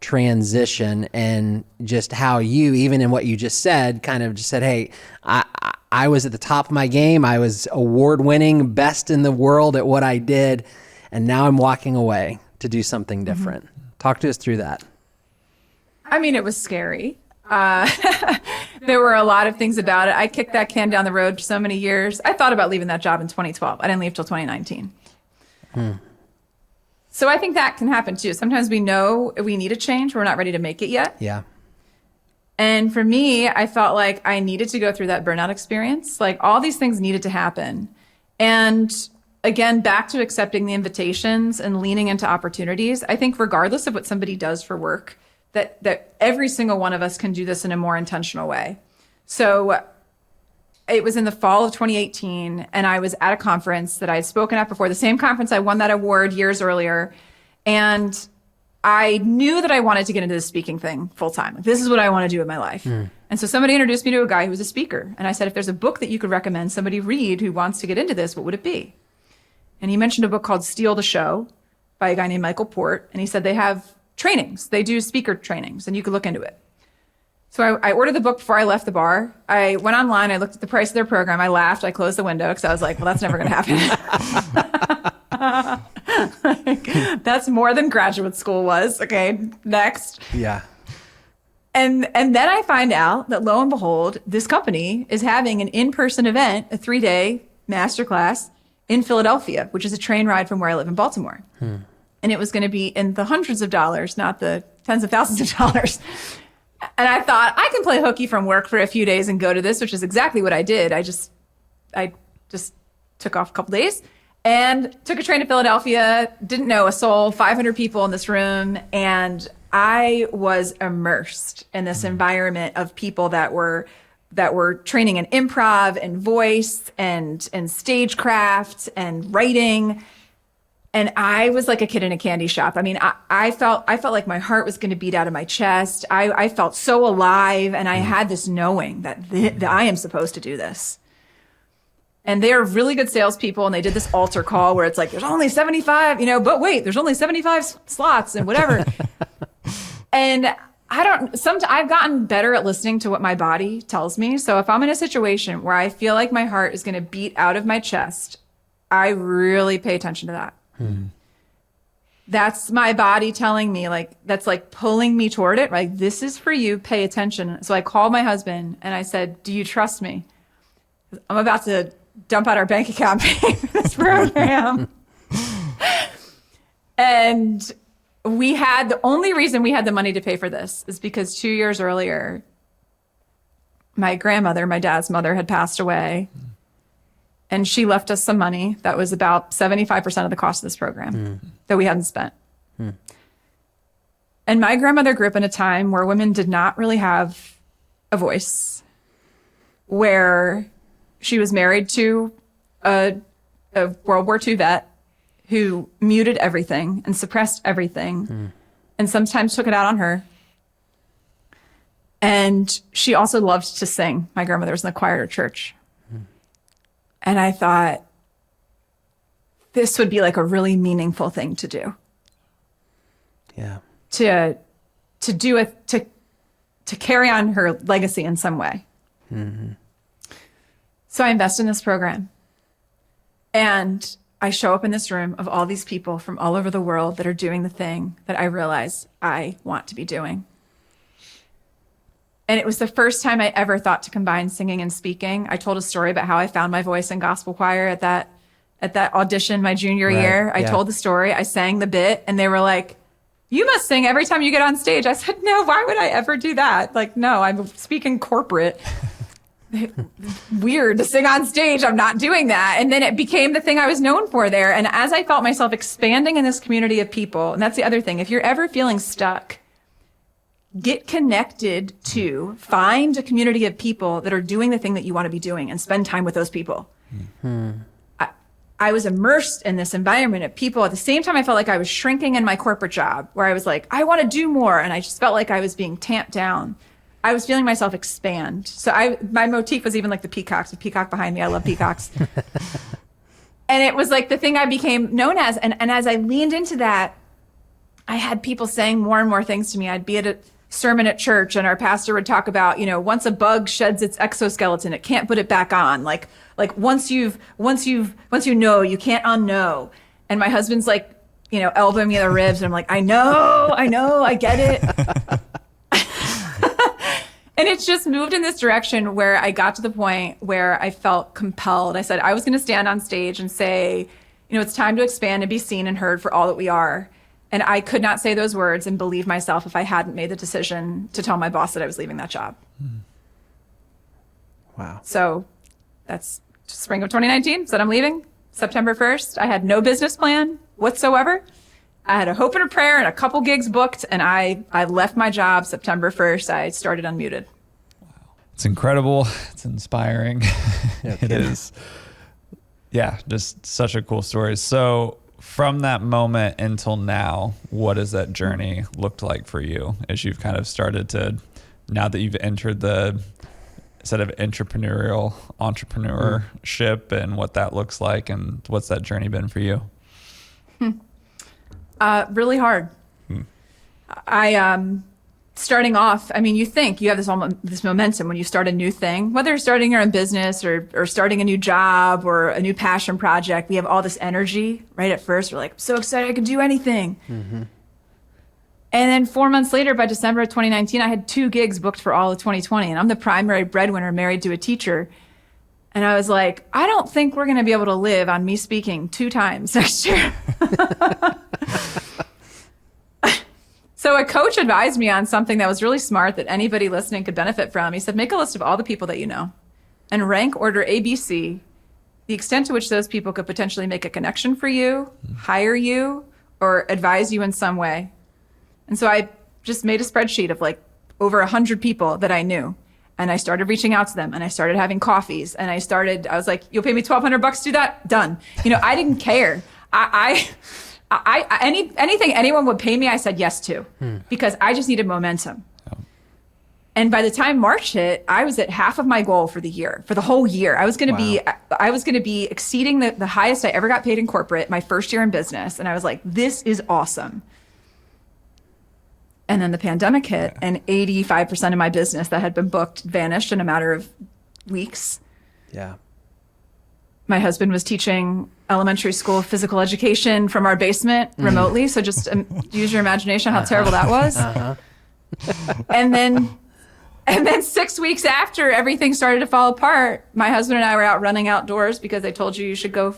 transition and just how you, even in what you just said, kind of just said, hey, I was at the top of my game. I was award-winning, best in the world at what I did. And now I'm walking away to do something different. Talk to us through that. I mean, it was scary. There were a lot of things about it. I kicked that can down the road for so many years. I thought about leaving that job in 2012. I didn't leave till 2019. So I think that can happen too. Sometimes we know we need a change. We're not ready to make it yet. Yeah. And for me, I felt like I needed to go through that burnout experience. Like all these things needed to happen. And again, back to accepting the invitations and leaning into opportunities. I think regardless of what somebody does for work, that every single one of us can do this in a more intentional way. So it was in the fall of 2018, and I was at a conference that I had spoken at before, the same conference I won that award years earlier. And I knew that I wanted to get into the speaking thing full time. Like, this is what I want to do in my life. And so somebody introduced me to a guy who was a speaker. And I said, if there's a book that you could recommend somebody read who wants to get into this, what would it be? And he mentioned a book called Steal the Show by a guy named Michael Port. And he said they have trainings. They do speaker trainings, and you could look into it. So I ordered the book before I left the bar. I went online. I looked at the price of their program. I laughed. I closed the window because I was like, well, that's never going to happen. That's more than graduate school was. Okay, next. Yeah. And then I find out that, lo and behold, this company is having an in-person event, a 3-day masterclass in Philadelphia, which is a train ride from where I live in Baltimore. And it was going to be in the hundreds of dollars, not the tens of thousands of dollars. And I thought, I can play hooky from work for a few days and go to this, which is exactly what I did. I just took off a couple days and took a train to Philadelphia, didn't know a soul, 500 people in this room. And I was immersed in this environment of people that were training in improv and voice and stagecraft and writing. And I was like a kid in a candy shop. I mean, I felt like my heart was going to beat out of my chest. I felt so alive, and I had this knowing that I am supposed to do this. And they're really good salespeople, and they did this altar call where it's like, there's only 75, but wait, there's only 75 slots and whatever. And I've gotten better at listening to what my body tells me. So if I'm in a situation where I feel like my heart is going to beat out of my chest, I really pay attention to that. That's my body telling me, like, that's like pulling me toward it. Like, this is for you, pay attention. So I called my husband and I said, do you trust me? I'm about to dump out our bank account paying for this program. And the only reason we had the money to pay for this is because 2 years earlier, my grandmother, my dad's mother, had passed away. And she left us some money that was about 75% of the cost of this program that we hadn't spent. And my grandmother grew up in a time where women did not really have a voice, where she was married to a World War II vet who muted everything and suppressed everything and sometimes took it out on her. And she also loved to sing. My grandmother was in the choir at church. And I thought, this would be like a really meaningful thing to do. Yeah. To do it, to carry on her legacy in some way. So I invest in this program. And I show up in this room of all these people from all over the world that are doing the thing that I realize I want to be doing. And it was the first time I ever thought to combine singing and speaking. I told a story about how I found my voice in gospel choir at that audition my junior year. I told the story, I sang the bit, and they were like, you must sing every time you get on stage. I said, no, why would I ever do that? Like, no, I'm speaking corporate. Weird to sing on stage. I'm not doing that. And then it became the thing I was known for there. And as I felt myself expanding in this community of people, and that's the other thing, if you're ever feeling stuck, get connected to, find a community of people that are doing the thing that you want to be doing and spend time with those people. I was immersed in this environment of people. At the same time, I felt like I was shrinking in my corporate job, where I was like, I want to do more. And I just felt like I was being tamped down. I was feeling myself expand. So my motif was even like the peacocks, the peacock behind me. I love peacocks. And it was like the thing I became known as. And as I leaned into that, I had people saying more and more things to me. I'd be at a sermon at church and our pastor would talk about, once a bug sheds its exoskeleton, it can't put it back on. Like once you know, you can't unknow. And my husband's like, elbowing me in the ribs. And I'm like, I know, I get it. And it's just moved in this direction where I got to the point where I felt compelled. I said I was going to stand on stage and say, it's time to expand and be seen and heard for all that we are. And I could not say those words and believe myself if I hadn't made the decision to tell my boss that I was leaving that job. Wow. So that's spring of 2019, said I'm leaving. September 1st, I had no business plan whatsoever. I had a hope and a prayer and a couple gigs booked, and I left my job September 1st. I started Unmuted. Wow. It's incredible. It's inspiring. It is. Yeah, just such a cool story. So from that moment until now, what has that journey looked like for you as you've kind of started to, now that you've entered the set of entrepreneurship and what that looks like, and what's that journey been for you? Really hard. Starting off, you think you have this momentum when you start a new thing, whether you're starting your own business or starting a new job or a new passion project. We have all this energy right at first. We're like, I'm so excited, I can do anything. And then 4 months later, by December of 2019, I had 2 gigs booked for all of 2020. And I'm the primary breadwinner married to a teacher. And I was like, I don't think we're going to be able to live on me speaking 2 times next year. So a coach advised me on something that was really smart that anybody listening could benefit from. He said, make a list of all the people that you know and rank order ABC, the extent to which those people could potentially make a connection for you, hire you, or advise you in some way. And so I just made a spreadsheet of like over 100 people that I knew. And I started reaching out to them and I started having coffees and I was like, you'll pay me $1,200 to do that? Done. I didn't care. Anything anyone would pay me, I said yes to, because I just needed momentum. Oh. And by the time March hit, I was at half of my goal for the whole year. I was going to be exceeding the highest I ever got paid in corporate, my first year in business. And I was like, this is awesome. And then the pandemic hit, and 85% of my business that had been booked vanished in a matter of weeks. Yeah. my husband was teaching elementary school physical education from our basement remotely. So just use your imagination how terrible that was. And then 6 weeks after everything started to fall apart, my husband and I were out running outdoors because they told you should go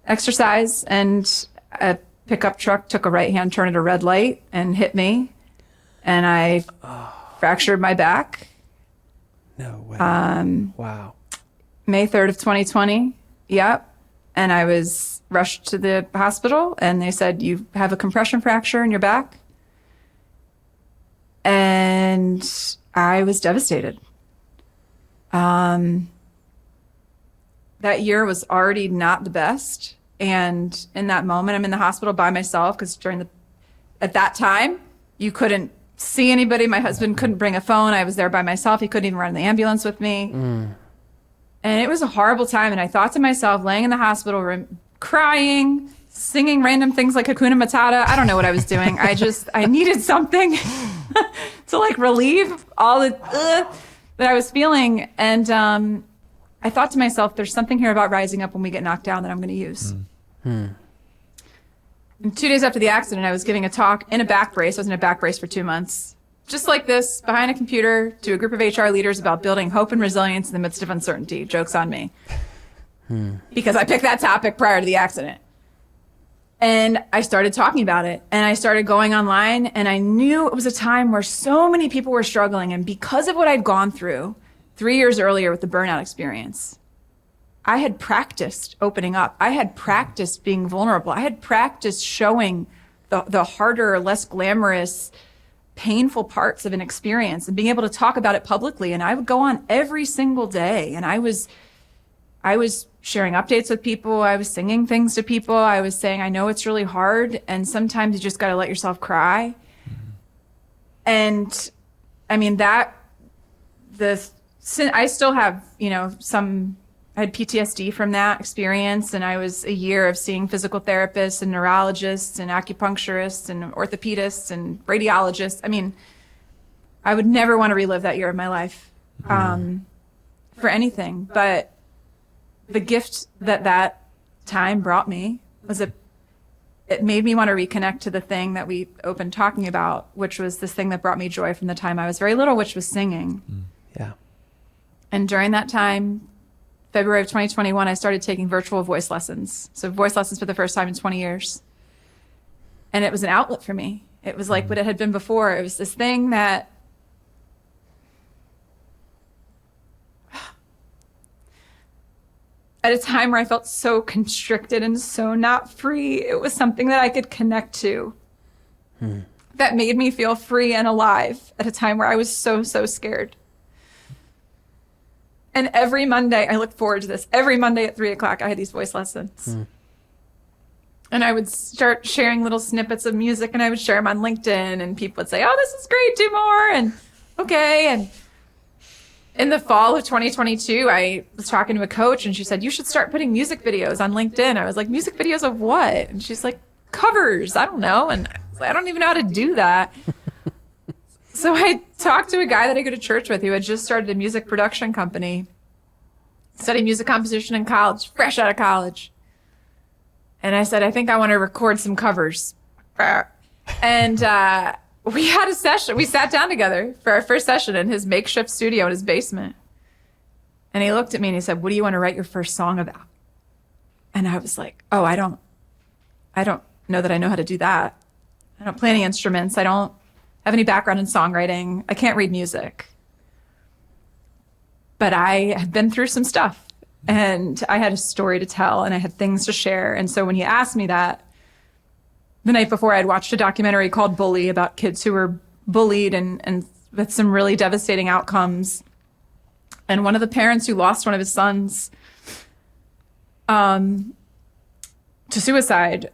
exercise. And a pickup truck took a right-hand turn at a red light and hit me. And I fractured my back. No way. Wow. May 3rd of 2020. Yep. And I was rushed to the hospital and they said, you have a compression fracture in your back. And I was devastated. That year was already not the best. And in that moment, I'm in the hospital by myself because at that time, you couldn't see anybody. My husband couldn't bring a phone. I was there by myself. He couldn't even run the ambulance with me. And it was a horrible time. And I thought to myself, laying in the hospital room, crying, singing random things like Hakuna Matata. I don't know what I was doing. I needed something to like relieve all the that I was feeling. And I thought to myself, there's something here about rising up when we get knocked down that I'm going to use. And 2 days after the accident, I was giving a talk in a back brace. I was in a back brace for 2 months. Just like this, behind a computer, to a group of HR leaders about building hope and resilience in the midst of uncertainty. Joke's on me. Because I picked that topic prior to the accident. And I started talking about it. And I started going online. And I knew it was a time where so many people were struggling. And because of what I'd gone through 3 years earlier with the burnout experience, I had practiced opening up. I had practiced being vulnerable. I had practiced showing the harder, less glamorous, painful parts of an experience and being able to talk about it publicly. And I would go on every single day. And I was sharing updates with people. I was singing things to people. I was saying, I know it's really hard. And sometimes you just got to let yourself cry. And I mean, I still have, I had PTSD from that experience. And I was a year of seeing physical therapists and neurologists and acupuncturists and orthopedists and radiologists. I mean, I would never want to relive that year of my life for anything. But the gift that time brought me was it made me want to reconnect to the thing that we opened talking about, which was this thing that brought me joy from the time I was very little, which was singing. Yeah. And during that time, February of 2021, I started taking virtual voice lessons. So voice lessons for the first time in 20 years. And it was an outlet for me. It was like what it had been before. It was this thing that at a time where I felt so constricted and so not free, it was something that I could connect to that made me feel free and alive at a time where I was so, so scared. And every Monday, I look forward to this. Every Monday at 3:00, I had these voice lessons. And I would start sharing little snippets of music and I would share them on LinkedIn and people would say, oh, this is great, do more. And okay. And in the fall of 2022, I was talking to a coach and she said, you should start putting music videos on LinkedIn. I was like, music videos of what? And she's like, covers. I don't know. And I was like, I don't even know how to do that. So I talked to a guy that I go to church with who had just started a music production company, studied music composition in college, fresh out of college. And I said, I think I want to record some covers. And we had a session. We sat down together for our first session in his makeshift studio in his basement. And he looked at me and he said, what do you want to write your first song about? And I was like, oh, I don't know that I know how to do that. I don't play any instruments. I don't have any background in songwriting. I can't read music. But I have been through some stuff and I had a story to tell and I had things to share. And so when he asked me that, the night before I'd watched a documentary called Bully about kids who were bullied and with some really devastating outcomes. And one of the parents who lost one of his sons to suicide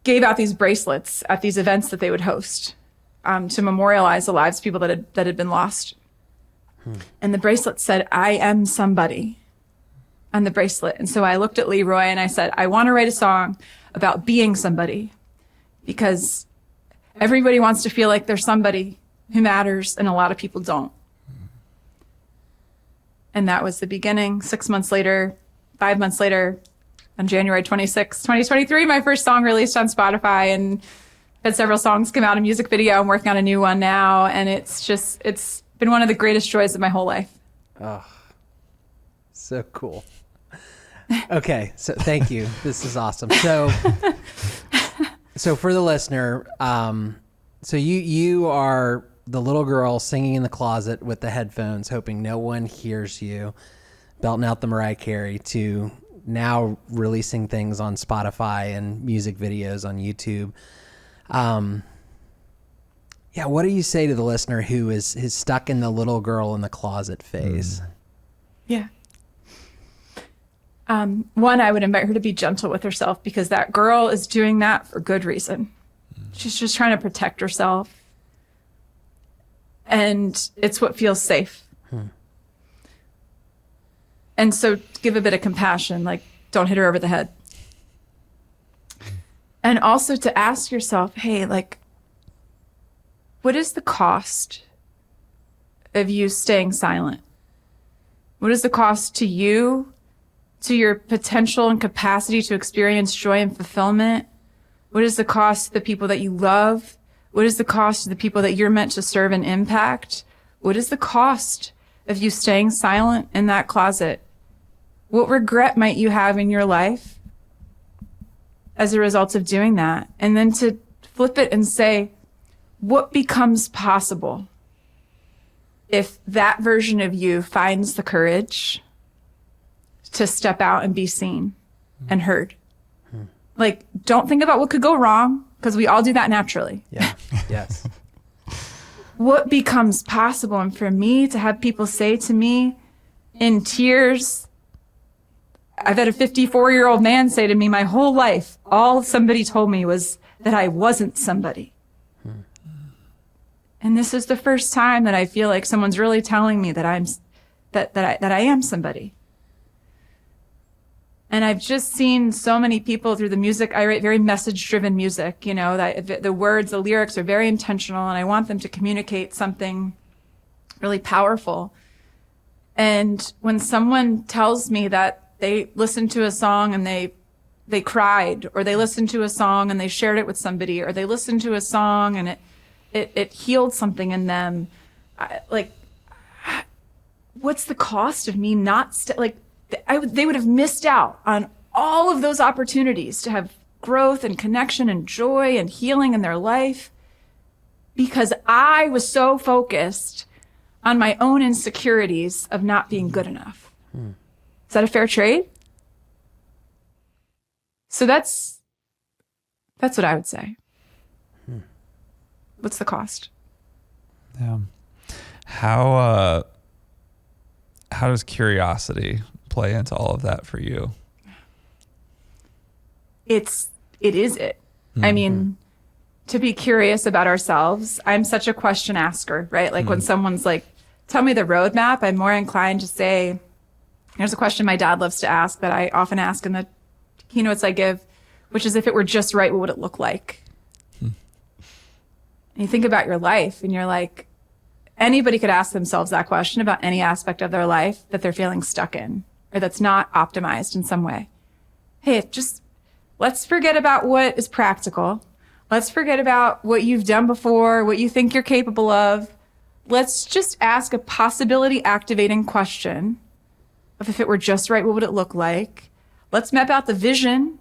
gave out these bracelets at these events that they would host to memorialize the lives of people that had been lost. And the bracelet said, I am somebody on the bracelet. And so I looked at Leroy and I said, I want to write a song about being somebody because everybody wants to feel like they're somebody who matters and a lot of people don't. And that was the beginning. 6 months later, 5 months later, on January 26, 2023, my first song released on Spotify, and had several songs come out, a music video. I'm working on a new one now. And it's been one of the greatest joys of my whole life. Oh, so cool. Okay. So thank you. This is awesome. So for the listener, so you are the little girl singing in the closet with the headphones, hoping no one hears you, belting out the Mariah Carey, to now releasing things on Spotify and music videos on YouTube. Yeah, what do you say to the listener who is stuck in the little girl in the closet phase? Yeah. One, I would invite her to be gentle with herself, because that girl is doing that for good reason. She's just trying to protect herself. And it's what feels safe. And so give a bit of compassion, like don't hit her over the head. And also to ask yourself, hey, like, what is the cost of you staying silent? What is the cost to you, to your potential and capacity to experience joy and fulfillment? What is the cost to the people that you love? What is the cost to the people that you're meant to serve and impact? What is the cost of you staying silent in that closet? What regret might you have in your life as a result of doing that? And then to flip it and say, what becomes possible if that version of you finds the courage to step out and be seen and heard? Like, don't think about what could go wrong, because we all do that naturally. Yeah. Yes. What becomes possible? And for me to have people say to me in tears, I've had a 54-year-old man say to me, my whole life, all somebody told me was that I wasn't somebody. And this is the first time that I feel like someone's really telling me that I am somebody. And I've just seen so many people through the music. I write very message-driven music, you know, that the words, the lyrics are very intentional, and I want them to communicate something really powerful. And when someone tells me that they listened to a song and they cried, or they listened to a song and they shared it with somebody, or they listened to a song and it healed something in them, what's the cost of me not they would have missed out on all of those opportunities to have growth and connection and joy and healing in their life, because I was so focused on my own insecurities of not being good enough. Is that a fair trade? So that's what I would say. What's the cost? Yeah. How does curiosity play into all of that for you? It is it. I mean, to be curious about ourselves. I'm such a question asker, right? Like when someone's like, tell me the roadmap, I'm more inclined to say, here's a question my dad loves to ask that I often ask in the keynotes I give, which is, if it were just right, what would it look like? And you think about your life and you're like, anybody could ask themselves that question about any aspect of their life that they're feeling stuck in, or that's not optimized in some way. Hey, just let's forget about what is practical. Let's forget about what you've done before, what you think you're capable of. Let's just ask a possibility activating question of, if it were just right, what would it look like? Let's map out the vision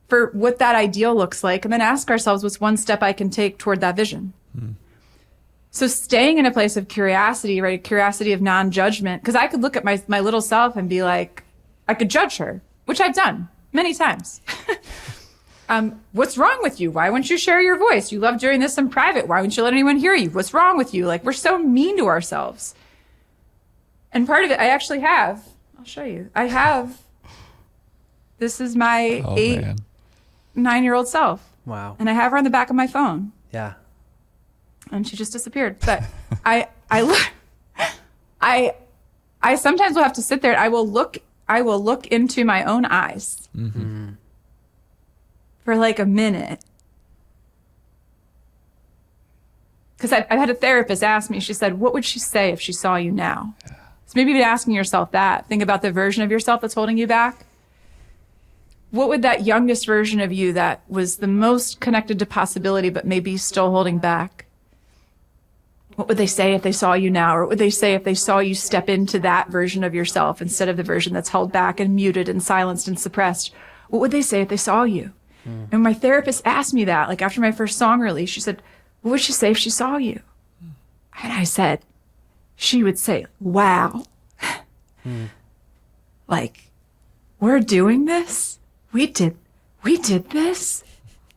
for what that ideal looks like, and then ask ourselves, what's one step I can take toward that vision? So staying in a place of curiosity, right? Curiosity of non-judgment, because I could look at my little self and be like, I could judge her, which I've done many times. What's wrong with you? Why wouldn't you share your voice? You love doing this in private. Why wouldn't you let anyone hear you? What's wrong with you? Like, we're so mean to ourselves. And part of it, I actually have. I'll show you. I have. This is my 9-year-old self. Wow. And I have her on the back of my phone. Yeah. And she just disappeared. But I sometimes will have to sit there. I will look into my own eyes for like a minute. Because I've had a therapist ask me, she said, what would she say if she saw you now? So maybe be asking yourself that. Think about the version of yourself that's holding you back. What would that youngest version of you that was the most connected to possibility but maybe still holding back, what would they say if they saw you now? Or what would they say if they saw you step into that version of yourself instead of the version that's held back and muted and silenced and suppressed? What would they say if they saw you? And my therapist asked me that, like after my first song release, she said, what would she say if she saw you? And I said, she would say, wow. Like, we're doing this? We did this?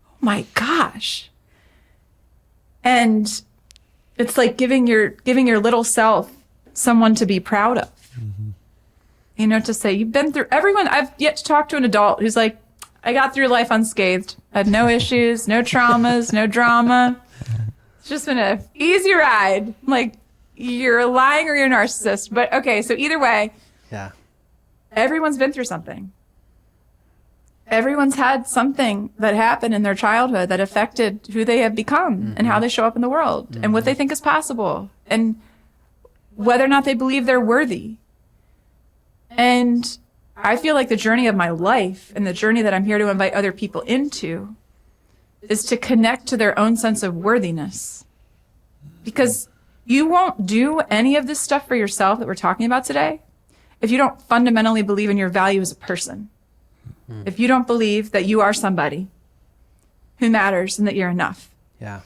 Oh my gosh. And it's like giving your little self someone to be proud of. You know, to say, you've been through everyone. I've yet to talk to an adult who's like, I got through life unscathed. I had no issues, no traumas, no drama. It's just been an easy ride. Like, you're lying or you're a narcissist. But okay, so either way, Yeah. everyone's been through something. Everyone's had something that happened in their childhood that affected who they have become and how they show up in the world and what they think is possible and whether or not they believe they're worthy. And I feel like the journey of my life and the journey that I'm here to invite other people into is to connect to their own sense of worthiness. Because you won't do any of this stuff for yourself that we're talking about today if you don't fundamentally believe in your value as a person. If you don't believe that you are somebody who matters and that you're enough. Yeah.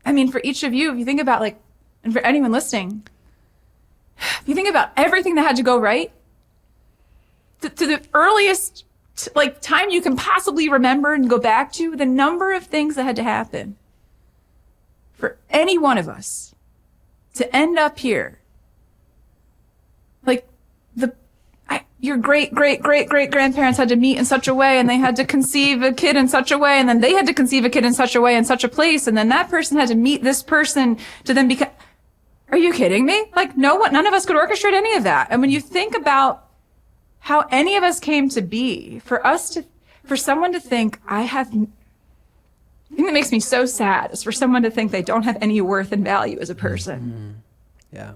I mean, for each of you, if you think about like, and for anyone listening, if you think about everything that had to go right to the earliest like time you can possibly remember and go back to, the number of things that had to happen for any one of us to end up here. Like your great-great-great-great-grandparents had to meet in such a way, and they had to conceive a kid in such a way, and then they had to conceive a kid in such a way in such a place, and then that person had to meet this person to then become... Are you kidding me? Like, none of us could orchestrate any of that. And when you think about how any of us came to be, for someone to think, the thing that makes me so sad is for someone to think they don't have any worth and value as a person. Yeah.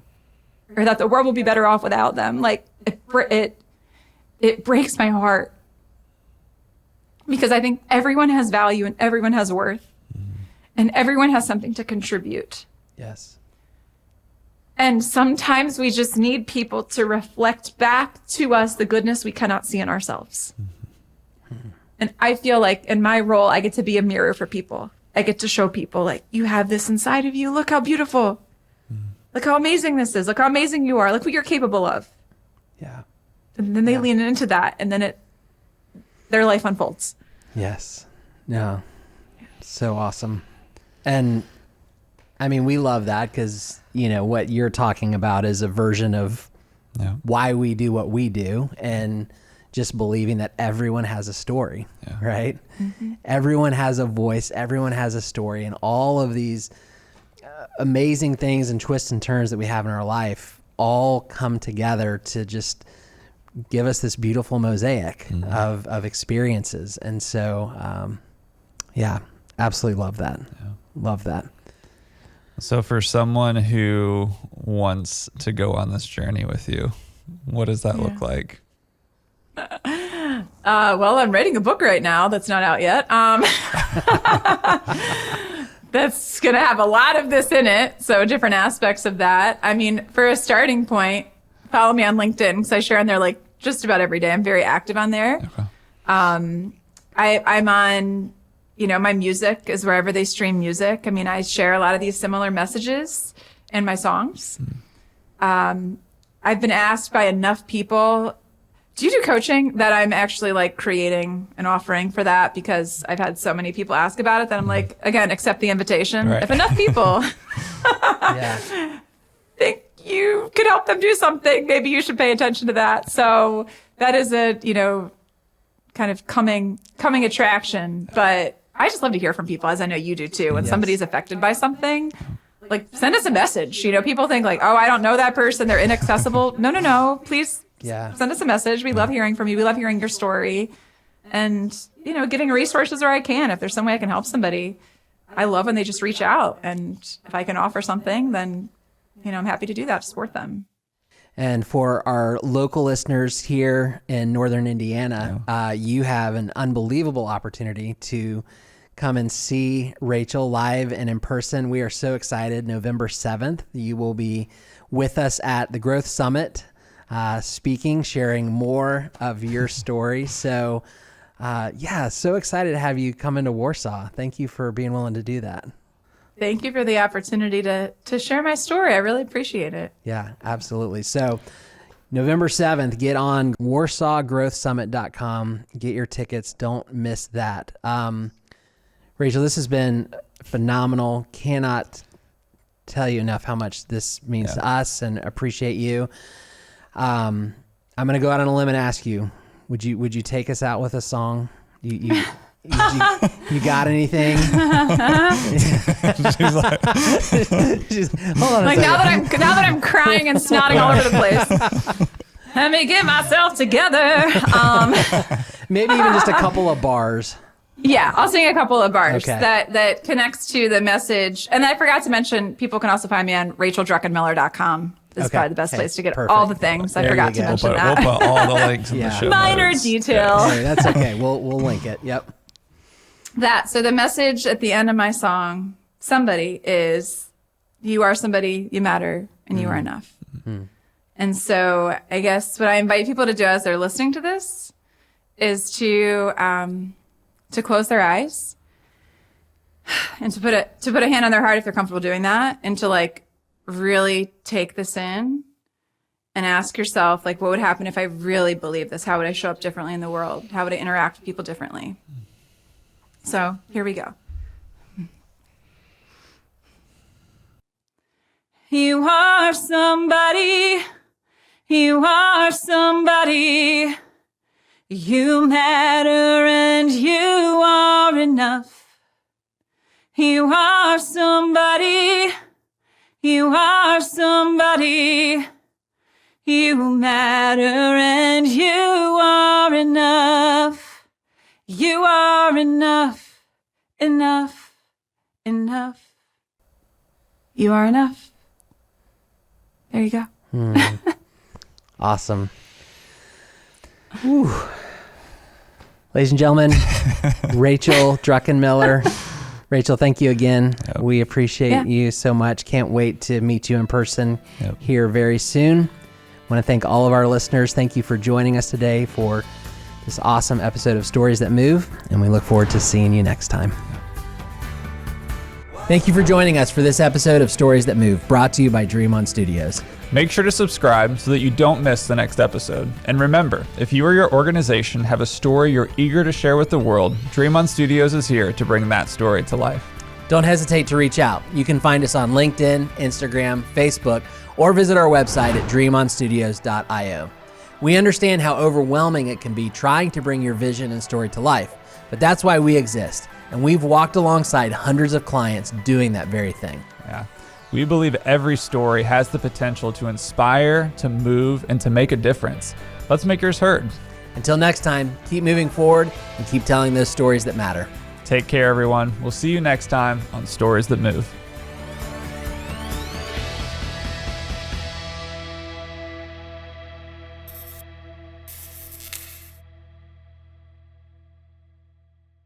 Or that the world will be better off without them. Like, it breaks my heart. Because I think everyone has value and everyone has worth. And everyone has something to contribute. Yes. And sometimes we just need people to reflect back to us the goodness we cannot see in ourselves. And I feel like in my role, I get to be a mirror for people. I get to show people, like, you have this inside of you. Look how beautiful. Look how amazing this is. Look how amazing you are. Look what you're capable of. Yeah. And then they lean into that, and then their life unfolds. Yes. No. So awesome. And I mean, we love that because, you know, what you're talking about is a version of why we do what we do, and just believing that everyone has a story, right? Everyone has a voice, everyone has a story, and all of these amazing things and twists and turns that we have in our life all come together to just give us this beautiful mosaic of experiences. And so, absolutely love that. Love that. So for someone who wants to go on this journey with you, what does that look like? Well, I'm writing a book right now that's not out yet. That's going to have a lot of this in it. So different aspects of that. I mean, for a starting point, follow me on LinkedIn because I share on there like just about every day. I'm very active on there. Okay. I'm on, my music is wherever they stream music. I mean, I share a lot of these similar messages in my songs. I've been asked by enough people, do you do coaching? That I'm actually like creating an offering for that because I've had so many people ask about it that I'm like, again, accept the invitation. Right. If enough people think you could help them do something, maybe you should pay attention to that. So that is a, kind of coming attraction. But I just love to hear from people, as I know you do too. When somebody's affected by something, like send us a message. People think like, oh, I don't know that person, they're inaccessible. No, please. Send us a message. We love hearing from you. We love hearing your story. And, giving resources where I can. If there's some way I can help somebody, I love when they just reach out. And if I can offer something, then I'm happy to do that to support them. And for our local listeners here in Northern Indiana, you have an unbelievable opportunity to come and see Rachel live and in person. We are so excited. November 7th, you will be with us at the Growth Summit, speaking, sharing more of your story. So, so excited to have you come into Warsaw. Thank you for being willing to do that. Thank you for the opportunity to share my story. I really appreciate it. Yeah, absolutely. So November 7th, get on warsawgrowthsummit.com. Get your tickets. Don't miss that. Rachel, this has been phenomenal. Cannot tell you enough how much this means to us, and appreciate you. I'm going to go out on a limb and ask you, would you take us out with a song? You got anything? She's like, Hold on. Like now that I'm crying and snotting all over the place. Let me get myself together. Maybe even just a couple of bars. Yeah, I'll sing a couple of bars Okay. that connects to the message. And I forgot to mention, people can also find me on racheldruckenmiller.com. This is probably the best place to get Perfect. all the things. I There forgot you to go. mention we'll that. put all the links in the show Minor notes. detail. Hey, that's okay. We'll link it. Yep. So the message at the end of my song, Somebody, is you are somebody, you matter, and you are enough. Mm-hmm. And so I guess what I invite people to do as they're listening to this is to close their eyes and to put a hand on their heart if they're comfortable doing that, and to like really take this in and ask yourself, like, what would happen if I really believed this? How would I show up differently in the world? How would I interact with people differently? So here we go. You are somebody. You are somebody. You matter and you are enough. You are somebody. You are somebody. You matter and you are enough. You are enough, enough, enough. You are enough. There you go. Awesome. Whew. Ladies and gentlemen, Rachel Druckenmiller. Rachel, thank you again. Yep. We appreciate you so much. Can't wait to meet you in person here very soon. I want to thank all of our listeners. Thank you for joining us today for this awesome episode of Stories That Move, and we look forward to seeing you next time. Thank you for joining us for this episode of Stories That Move, brought to you by Dream On Studios. Make sure to subscribe so that you don't miss the next episode. And remember, if you or your organization have a story you're eager to share with the world, Dream On Studios is here to bring that story to life. Don't hesitate to reach out. You can find us on LinkedIn, Instagram, Facebook, or visit our website at dreamonstudios.io. We understand how overwhelming it can be trying to bring your vision and story to life, but that's why we exist, and we've walked alongside hundreds of clients doing that very thing. Yeah. We believe every story has the potential to inspire, to move, and to make a difference. Let's make yours heard. Until next time, keep moving forward and keep telling those stories that matter. Take care, everyone. We'll see you next time on Stories That Move.